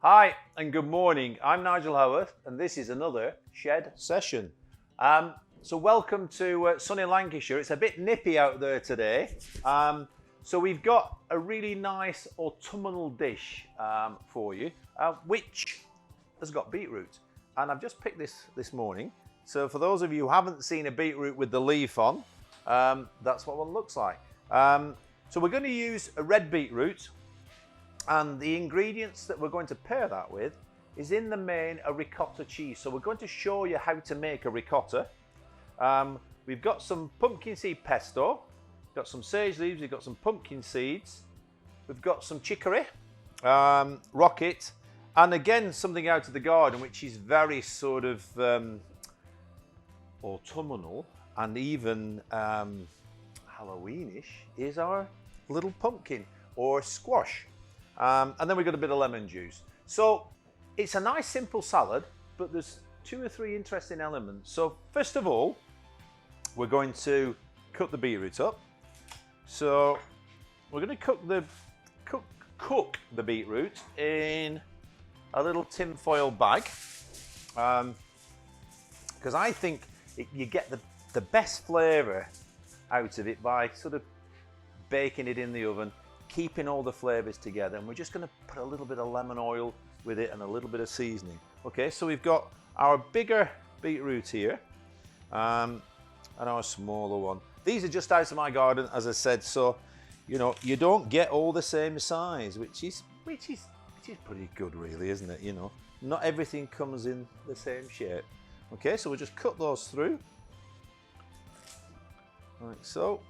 Hi and good morning. I'm Nigel Howarth and this is another shed session. So welcome to sunny Lancashire. It's a bit nippy out there today. So we've got a really nice autumnal dish for you, which has got beetroot. And I've just picked this morning. So for those of you who haven't seen a beetroot with the leaf on, that's what one looks like. So we're going to use a red beetroot. And the ingredients that we're going to pair that with is in the main a ricotta cheese. So we're going to show you how to make a ricotta. We've got some pumpkin seed pesto, got some sage leaves, we've got some pumpkin seeds, we've got some chicory, rocket, and again something out of the garden which is very sort of autumnal and even Halloweenish is our little pumpkin or squash. And then we've got a bit of lemon juice. So it's a nice simple salad, but there's 2 or 3 interesting elements. So first of all, we're going to cut the beetroot up. So we're going to cook the beetroot in a little tin foil bag. Because I think you get the best flavour out of it by sort of baking it in the oven, keeping all the flavors together, and we're just going to put a little bit of lemon oil with it and a little bit of seasoning. Okay, so we've got our bigger beetroot here and our smaller one. These are just out of my garden, as I said, so you know you don't get all the same size, which is pretty good, really, isn't it? You know, not everything comes in the same shape. Okay, so we'll just cut those through like so,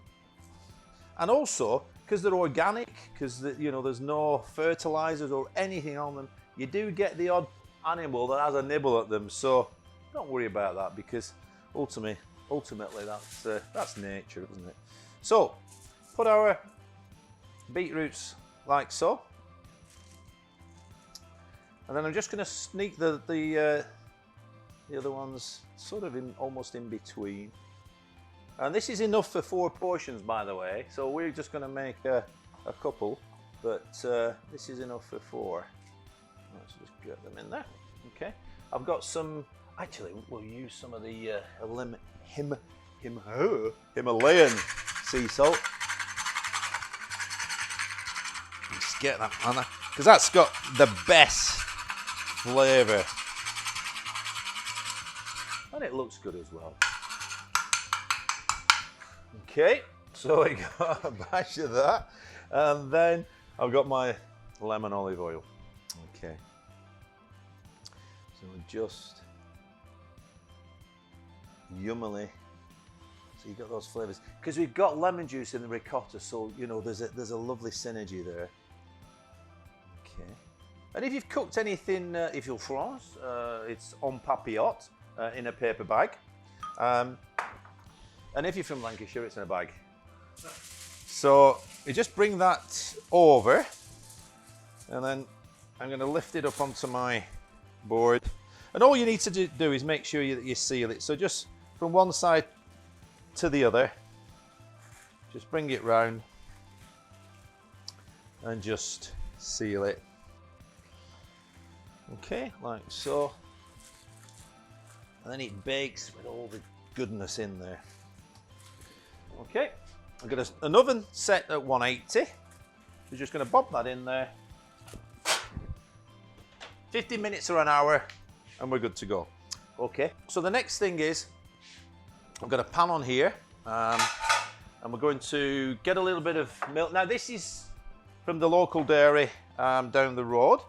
and also, because they're organic, because you know there's no fertilizers or anything on them, you do get the odd animal that has a nibble at them. So don't worry about that, because ultimately that's nature, isn't it? So put our beetroots like so, and then I'm just going to sneak the other ones sort of almost in between. And this is enough for 4 portions, by the way, so we're just going to make a couple, but this is enough for 4. Let's just get them in there. Okay, I've got some, actually we'll use some of the Himalayan sea salt. Let's get that on there, because that's got the best flavour. And it looks good as well. Okay, so I got a batch of that, and then I've got my lemon olive oil. Okay, so just yummily, so you got those flavors because we've got lemon juice in the ricotta, so you know there's a lovely synergy there. Okay, and if you've cooked anything, if you're France, it's en papillote in a paper bag. And if you're from Lancashire, it's in a bag. So you just bring that over, and then I'm going to lift it up onto my board. And all you need to do is make sure that you seal it. So just from one side to the other, just bring it round and just seal it. Okay, like so. And then it bakes with all the goodness in there. Okay, I've got an oven set at 180. We're just going to pop that in there. 50 minutes or an hour, and we're good to go. Okay, so the next thing is, I've got a pan on here, and we're going to get a little bit of milk. Now this is from the local dairy down the road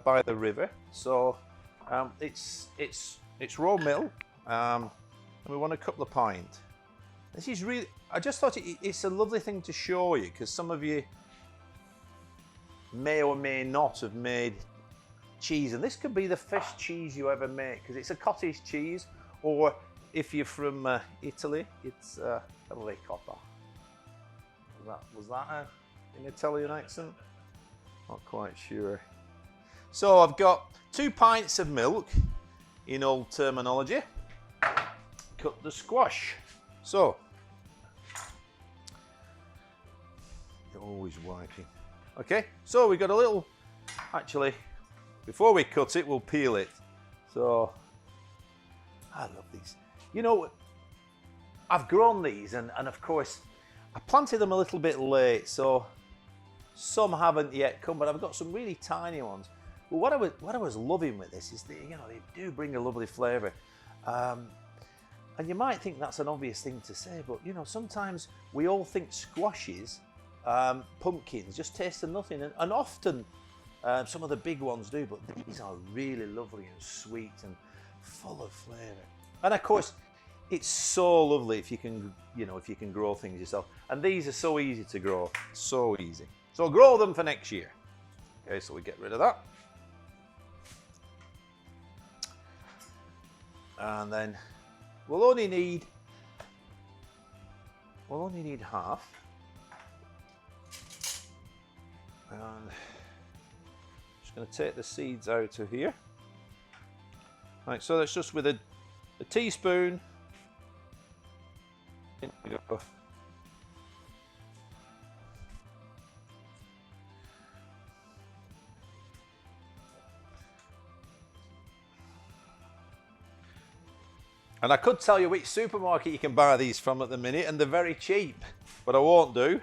by the river. So it's raw milk, and we want a couple of pints. This is really, I just thought it's a lovely thing to show you, because some of you may or may not have made cheese, and this could be the first cheese you ever make, because it's a cottage cheese, or if you're from Italy, it's a ricotta. Was that an Italian accent? Not quite sure. So I've got 2 pints of milk, in old terminology. Cut the squash. So, you're always wiping. Okay, so we've got a little, actually, before we cut it, we'll peel it. So, I love these. You know, I've grown these, and of course, I planted them a little bit late, so some haven't yet come, but I've got some really tiny ones. But what I was loving with this is that, you know, they do bring a lovely flavour. And you might think that's an obvious thing to say, but you know, sometimes we all think squashes, pumpkins, just taste of nothing, and often some of the big ones do, but these are really lovely and sweet and full of flavour. And of course, it's so lovely if you can, you know, if you can grow things yourself. And these are so easy to grow, so easy. So grow them for next year. Okay, so we get rid of that. And then we'll only need half. And I'm just going to take the seeds out of here. Right, so that's just with a teaspoon. In we go. And I could tell you which supermarket you can buy these from at the minute, and they're very cheap, but I won't do.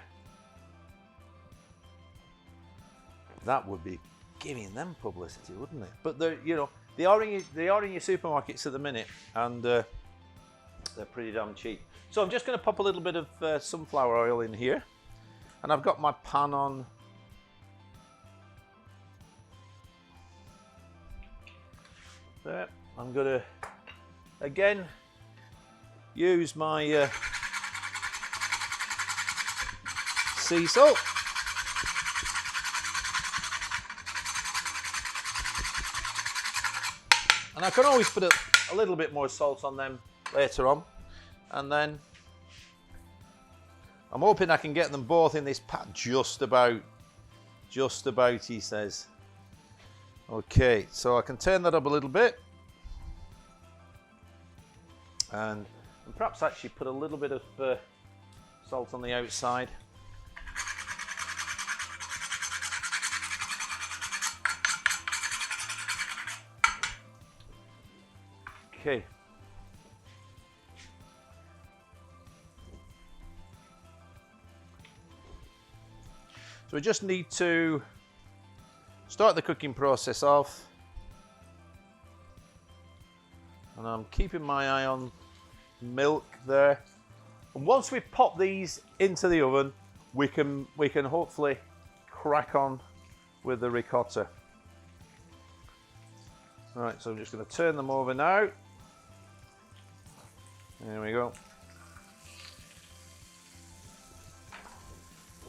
That would be giving them publicity, wouldn't it? But they're, you know, they are in your supermarkets at the minute, and they're pretty damn cheap. So I'm just going to pop a little bit of sunflower oil in here, and I've got my pan on. There, I'm going to again use my sea salt. And I can always put a little bit more salt on them later on. And then I'm hoping I can get them both in this pat just about, he says. Okay, so I can turn that up a little bit. And perhaps actually put a little bit of salt on the outside. Okay. So we just need to start the cooking process off. And I'm keeping my eye on milk there. And once we pop these into the oven, we can hopefully crack on with the ricotta. All right, so I'm just going to turn them over now. There we go.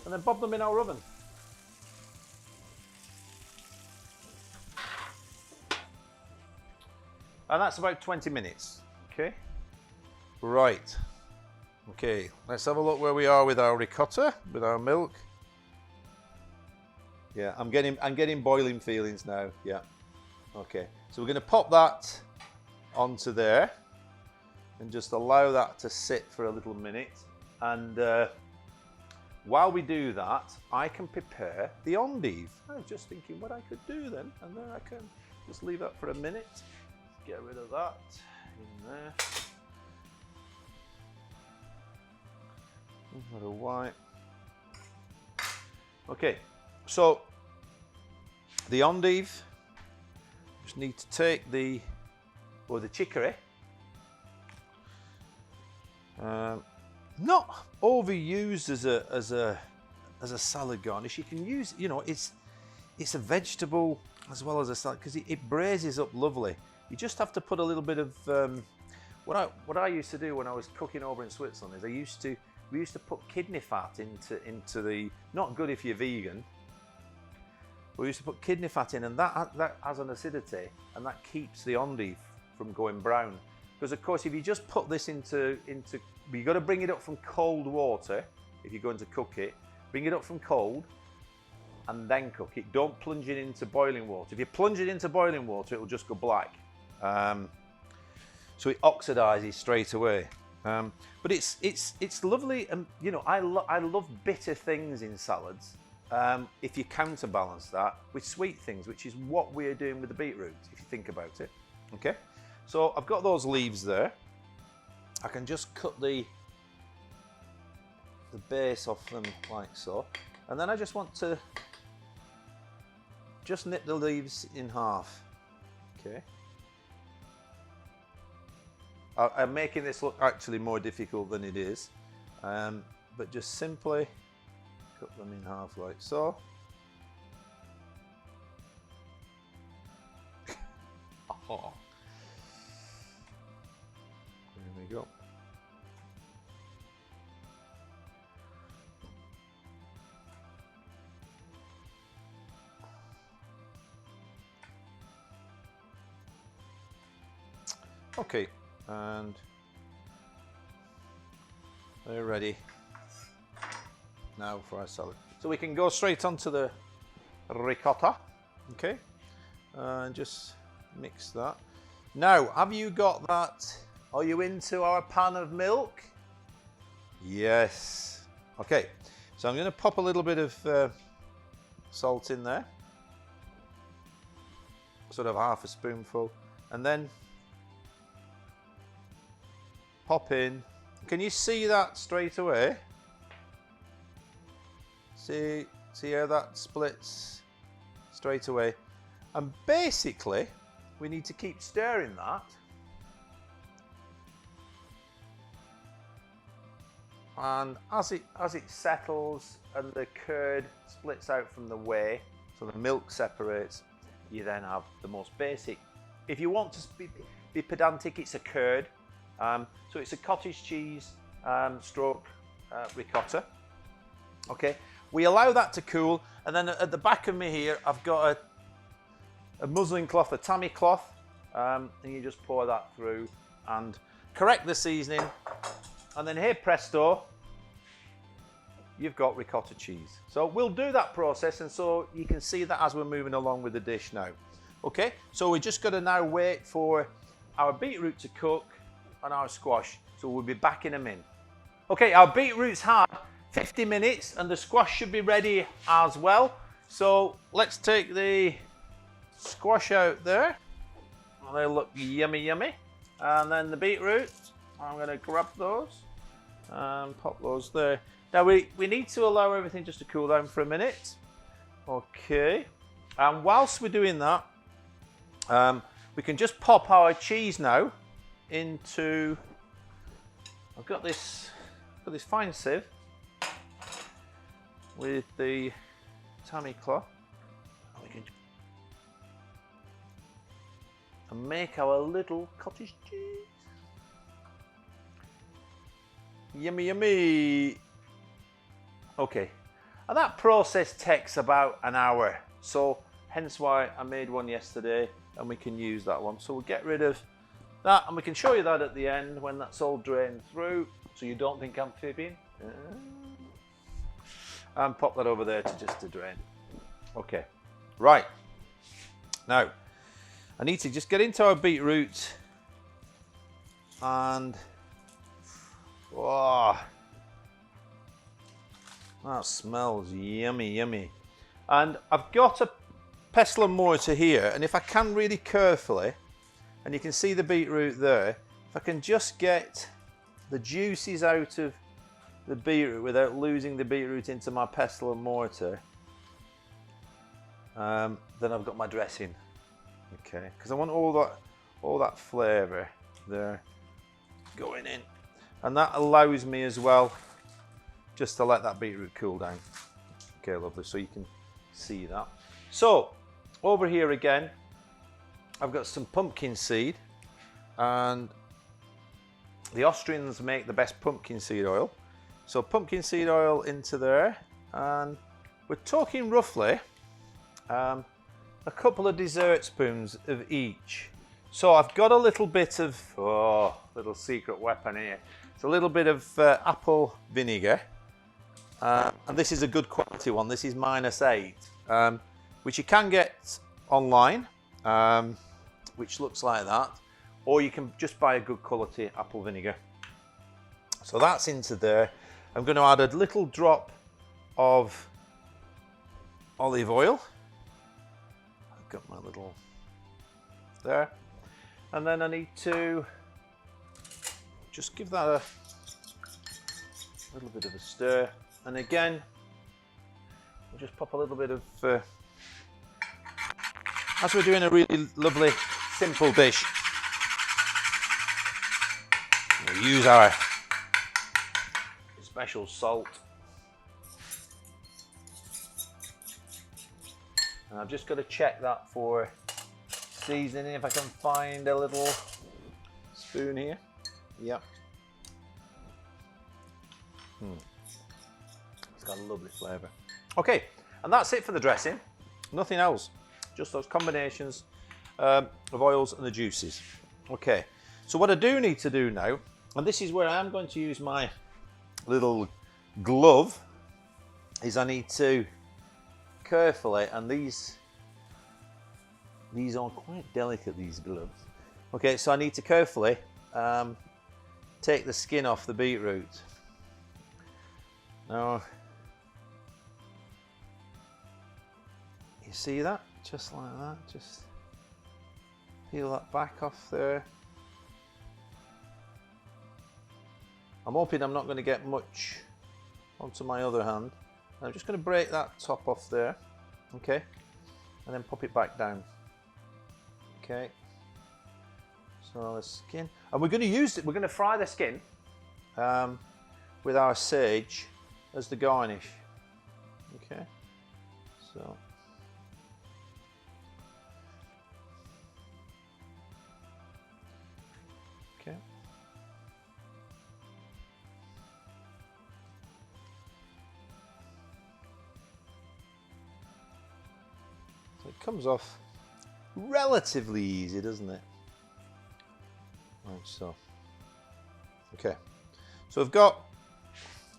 And then pop them in our oven. And that's about 20 minutes, okay? Right, okay, let's have a look where we are with our ricotta, with our milk. Yeah, I'm getting boiling feelings now, yeah. Okay, so we're gonna pop that onto there and just allow that to sit for a little minute. And while we do that, I can prepare the endive. I was just thinking what I could do then, and then I can just leave that for a minute. Get rid of that in there. Not a white. Okay, so the endive. Just need to take the chicory. Not overused as a salad garnish. You can use, you know, it's a vegetable as well as a salad because it braises up lovely. You just have to put a little bit of what I used to do when I was cooking over in Switzerland is we used to put kidney fat into the, not good if you're vegan. We used to put kidney fat in, and that has an acidity, and that keeps the endive from going brown. Because of course, if you just put this into you've got to bring it up from cold water if you're going to cook it. Bring it up from cold, and then cook it. Don't plunge it into boiling water. If you plunge it into boiling water, it will just go black. So it oxidizes straight away. But it's lovely, and you know I love bitter things in salads. if you counterbalance that with sweet things, which is what we're doing with the beetroot, if you think about it. Okay, so I've got those leaves there. I can just cut the base off them like so, and then I just want to just nip the leaves in half. Okay, I'm making this look actually more difficult than it is, but just simply cut them in half like so. Oh. There we go. Okay, and they're ready now for our salad. So we can go straight onto the ricotta, okay, and just mix that. Now, have you got that? Are you into our pan of milk? Yes. Okay, so I'm going to pop a little bit of salt in there, sort of half a spoonful, and then pop in. Can you see that straight away? See how that splits straight away? And basically, we need to keep stirring that. And as it settles and the curd splits out from the whey, so the milk separates, you then have the most basic. If you want to be pedantic, it's a curd. So it's a cottage cheese stroke ricotta. Okay, we allow that to cool, and then at the back of me here, I've got a muslin cloth, a tammy cloth, and you just pour that through and correct the seasoning, and then here, presto, you've got ricotta cheese. So we'll do that process, and so you can see that as we're moving along with the dish now. Okay, so we just got to now wait for our beetroot to cook and our squash, so we'll be back in a minute. Okay, our beetroots had 50 minutes and the squash should be ready as well. So let's take the squash out there. Oh, they look yummy, yummy. And then the beetroots, I'm going to grab those and pop those there. Now we need to allow everything just to cool down for a minute. Okay, and whilst we're doing that, we can just pop our cheese now into, I've got this fine sieve with the tammy cloth, and we can and make our little cottage cheese. Yummy, yummy. Okay, and that process takes about an hour, so hence why I made one yesterday, and we can use that one. So we'll get rid of that, and we can show you that at the end when that's all drained through, so you don't think I'm fibbing. And pop that over there to drain. Okay, right. Now, I need to just get into our beetroot, and oh, that smells yummy, yummy. And I've got a pestle and mortar here, and if I can really carefully, and you can see the beetroot there, if I can just get the juices out of the beetroot without losing the beetroot into my pestle and mortar, then I've got my dressing. Okay, because I want all that flavour there going in, and that allows me as well just to let that beetroot cool down. Okay, lovely, so you can see that. So over here again, I've got some pumpkin seed, and the Austrians make the best pumpkin seed oil. So pumpkin seed oil into there, and we're talking roughly a couple of dessert spoons of each. So I've got a little bit of, oh, little secret weapon here. It's a little bit of apple vinegar, and this is a good quality one. This is -8, which you can get online, which looks like that, or you can just buy a good quality apple vinegar. So that's into there. I'm going to add a little drop of olive oil. I've got my little there. And then I need to just give that a little bit of a stir. And again, we'll just pop a little bit of, as we're doing a really lovely, simple dish, we'll use our special salt. And I've just got to check that for seasoning, if I can find a little spoon here. Yep. It's got a lovely flavour. Okay, and that's it for the dressing. Nothing else. Just those combinations of oils and the juices. Okay, so what I do need to do now, and this is where I'm going to use my little glove, is I need to carefully, and these are quite delicate, these gloves. Okay, so I need to carefully take the skin off the beetroot. Now, you see that? Just like that, just peel that back off there. I'm hoping I'm not going to get much onto my other hand. I'm just going to break that top off there, okay, and then pop it back down. Okay, so the skin, and we're going to use it. We're going to fry the skin with our sage as the garnish. Okay, so okay. So it comes off relatively easy, doesn't it? Like so. Okay, so I've got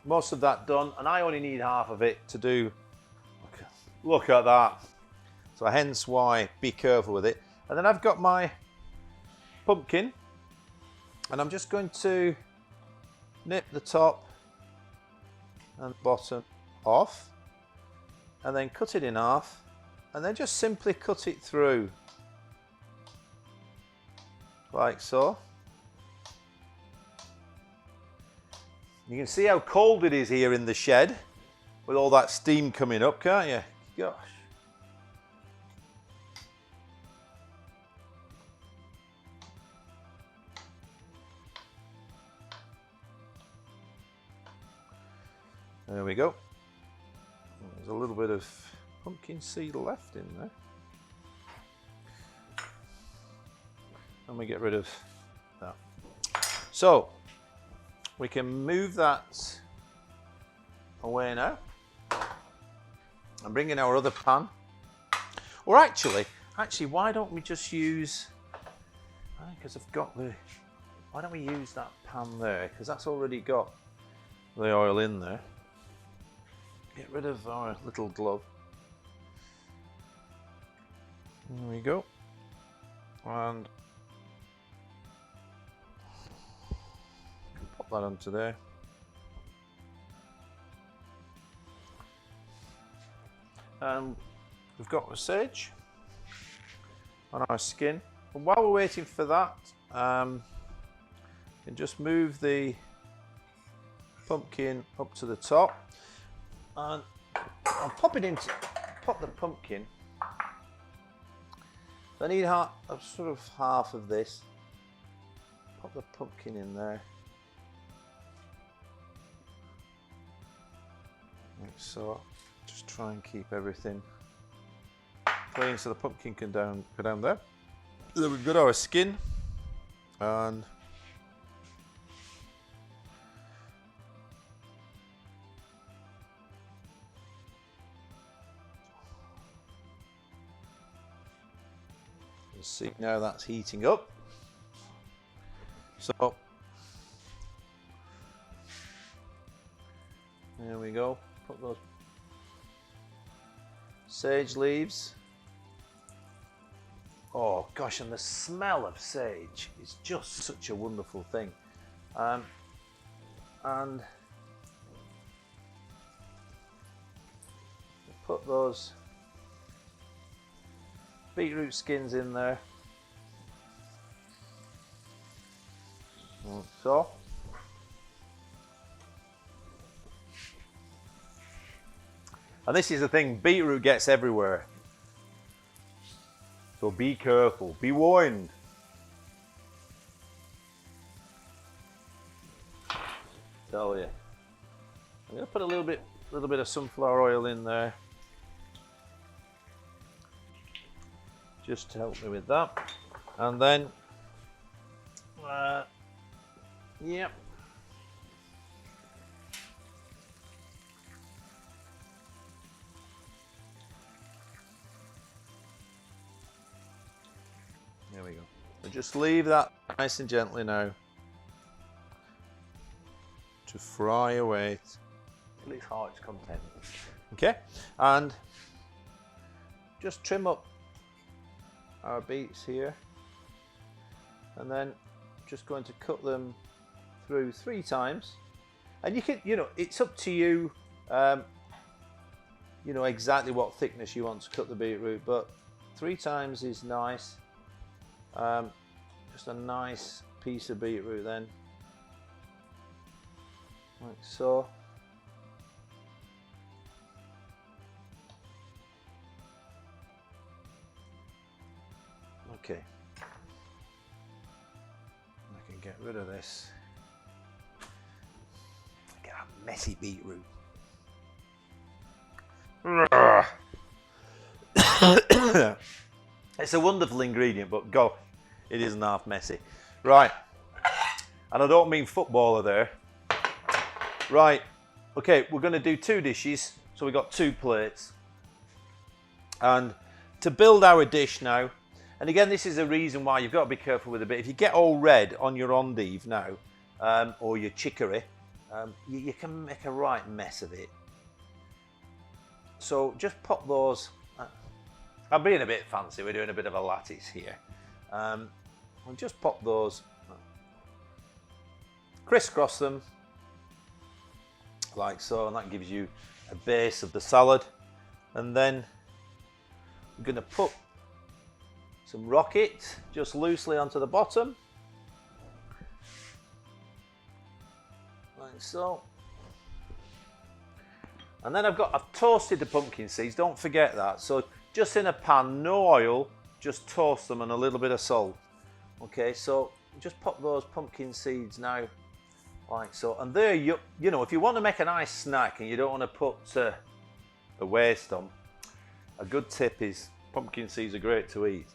most of that done, and I only need half of it to do. Look at that. So hence why be careful with it. And then I've got my pumpkin, and I'm just going to nip the top and bottom off, and then cut it in half, and then just simply cut it through like so. You can see how cold it is here in the shed with all that steam coming up, can't you? Gosh. There we go. There's a little bit of pumpkin seed left in there. And we get rid of that. So we can move that away now and bring in our other pan. Or actually, why don't we just use, because I've got the, why don't we use that pan there? Because that's already got the oil in there. Get rid of our little glove. There we go. And pop that onto there. And we've got the sage on our skin. And while we're waiting for that, you can just move the pumpkin up to the top, and I'll pop the pumpkin. I need sort of half of this. Pop the pumpkin in there. Like so. Just try and keep everything clean so the pumpkin can go down there. Then we've got our skin, and you see now that's heating up. So there we go. Put those sage leaves. Oh gosh, and the smell of sage is just such a wonderful thing. And put those beetroot skins in there. Like so. And this is the thing, beetroot gets everywhere. So be careful, be warned. Tell you. I'm going to put a little bit of sunflower oil in there. Just to help me with that. And then, yep. There we go. So just leave that nice and gently now to fry away till its heart's content. Okay, and just trim up our beets here, and then just going to cut them through 3 times. And you can, it's up to you, exactly what thickness you want to cut the beetroot, but 3 times is nice. Just a nice piece of beetroot then, like so. Okay, I can get rid of this. Look at that messy beetroot. It's a wonderful ingredient, but it isn't half messy. Right, and I don't mean footballer there. Right, okay, we're going to do 2 dishes, so we've got 2 plates. And to build our dish now, and again, this is a reason why you've got to be careful with a bit. If you get all red on your endive now, or your chicory, you can make a right mess of it. So just pop those. I'm being a bit fancy, we're doing a bit of a lattice here. And just pop those, crisscross them, like so, and that gives you a base of the salad. And then we're going to put some rocket just loosely onto the bottom, like so. And then I've toasted the pumpkin seeds, don't forget that. So just in a pan, no oil, just toast them and a little bit of salt. Okay, so just pop those pumpkin seeds now, like so. And there, if you want to make a nice snack and you don't want to put a waste on, a good tip is pumpkin seeds are great to eat.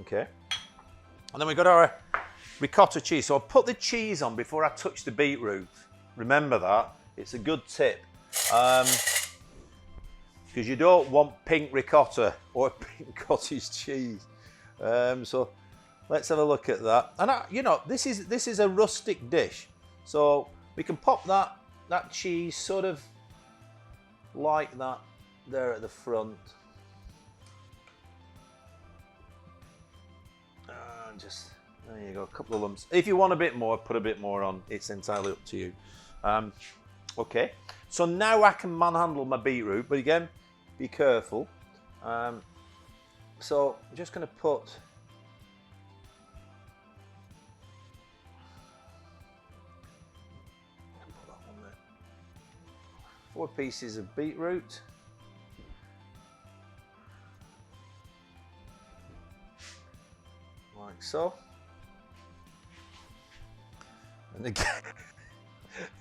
Okay, and then we've got our ricotta cheese. So I'll put the cheese on before I touch the beetroot. Remember that, it's a good tip. Because you don't want pink ricotta or pink cottage cheese. So let's have a look at that. And this is a rustic dish, so we can pop that cheese sort of like that there at the front. And just there you go, a couple of lumps. If you want a bit more, put a bit more on. It's entirely up to you. Okay, so now I can manhandle my beetroot, but again, be careful. So I'm just going to put that one there. 4 pieces of beetroot. Like so. And again,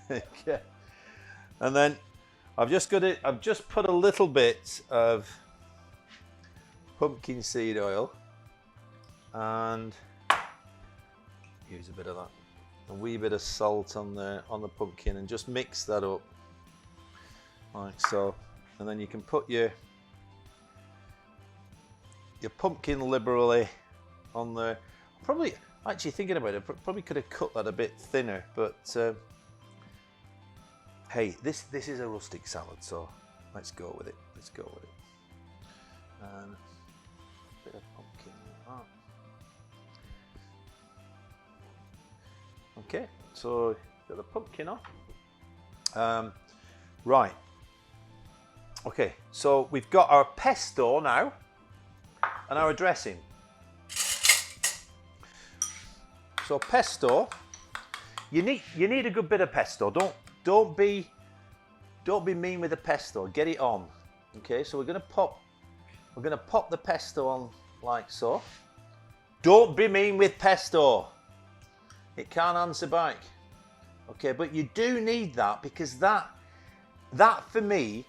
okay. And then I've just put a little bit of pumpkin seed oil and use a bit of that, a wee bit of salt on the pumpkin, and just mix that up like so. And then you can put your pumpkin liberally on there. Probably, actually thinking about it, probably could have cut that a bit thinner, but hey, this is a rustic salad, so let's go with it. Let's go with it. And a bit of pumpkin like that. Okay, so got the pumpkin on. Right. Okay, so we've got our pesto now. and our dressing. So pesto, you need a good bit of pesto. Don't be mean with the pesto. Get it on. Okay, so we're gonna pop the pesto on like so. Don't be mean with pesto. It can't answer back. Okay, but you do need that because that for me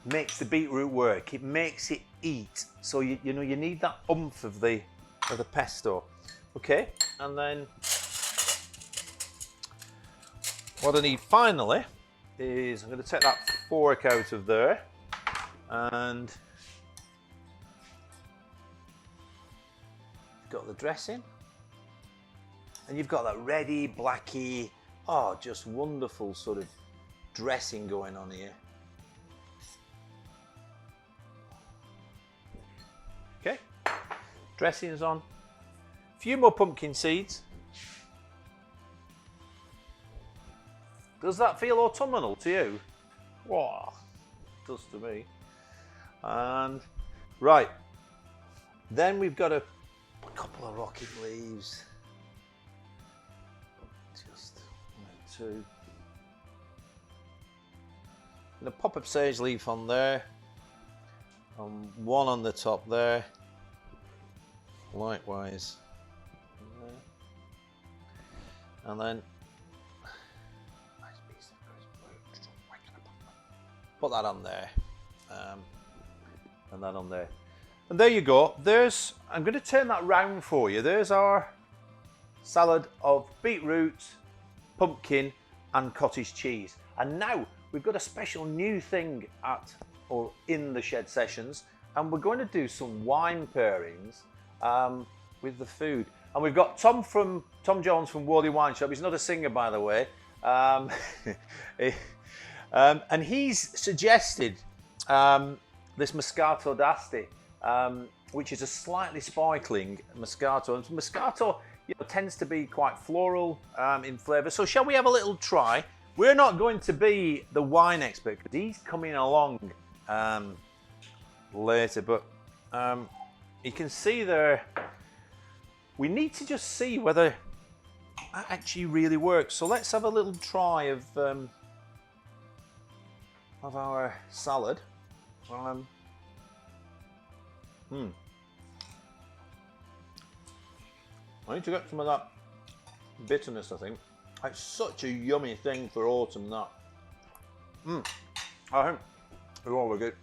makes the beetroot work. It makes it eat. So you know you need that oomph of the pesto. Okay, and then what I need finally is I'm going to take that fork out of there, and you've got the dressing, and you've got that ready, blacky, oh, just wonderful sort of dressing going on here. Okay, dressing is on. A few more pumpkin seeds. Does that feel autumnal to you? Wow, it does to me. And right, then we've got a couple of rocket leaves. Just 1 or 2. I'm going to pop a sage leaf on there, and 1 on the top there. Likewise. And then put that on there, and that on there. And there you go. I'm going to turn that round for you. There's our salad of beetroot, pumpkin, and cottage cheese. And now we've got a special new thing in the shed sessions, and we're going to do some wine pairings with the food. And we've got Tom Jones from Worley Wine Shop. He's not a singer, by the way. And he's suggested this Moscato d'Asti, which is a slightly sparkling Moscato. And Moscato, tends to be quite floral in flavour. So shall we have a little try? We're not going to be the wine expert because he's coming along later, but you can see there. We need to just see whether that actually really works. So let's have a little try of our salad. I need to get some of that bitterness, I think. It's such a yummy thing for autumn, that. I think it's all we get.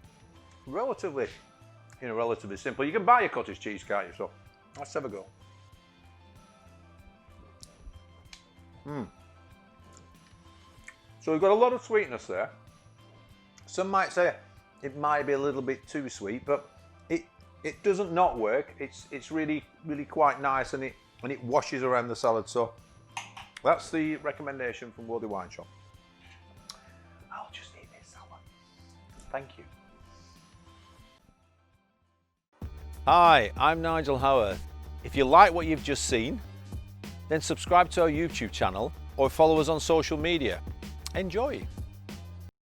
Relatively simple. You can buy a cottage cheese, can't you? So let's have a go. So we've got a lot of sweetness there. Some might say it might be a little bit too sweet, but it doesn't not work. It's really quite nice, and it washes around the salad. So that's the recommendation from Worley Wine Shop. I'll just eat this salad. Thank you. Hi, I'm Nigel Howarth. If you like what you've just seen, then subscribe to our YouTube channel or follow us on social media. Enjoy!